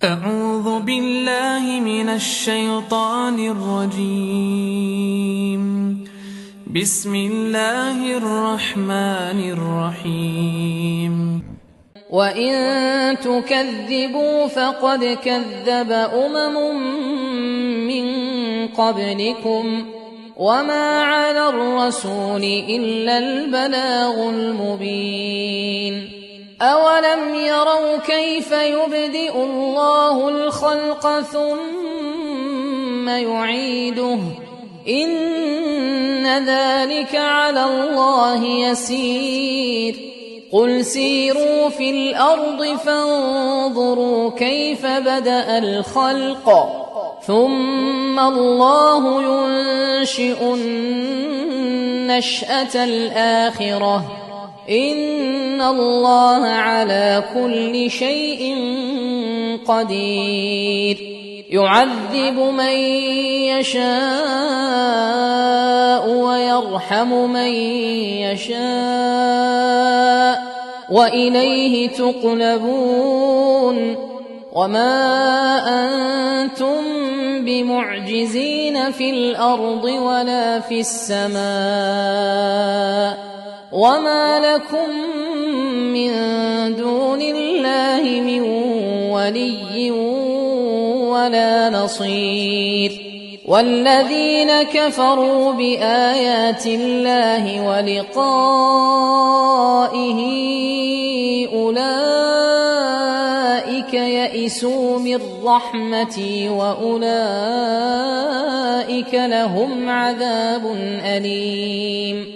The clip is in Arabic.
أعوذ بالله من الشيطان الرجيم. بسم الله الرحمن الرحيم. وإن تكذبوا فقد كذب من قبلكم وما على الرسول إلا البلاغ المبين. أولم يروا كيف يبدئ الله الخلق ثم يعيده إن ذلك على الله يسير. قل سيروا في الأرض فانظروا كيف بدأ الخلق ثم الله ينشئ النشأة الآخرة إن الله على كل شيء قدير. يعذب من يشاء ويرحم من يشاء وإليه تقلبون. وما أنتم بمعجزين في الأرض ولا في السماء وما لكم من دون الله من ولي ولا نصير. والذين كفروا بآيات الله ولقائه أولئك يئسوا من رحمتي وأولئك لهم عذاب أليم.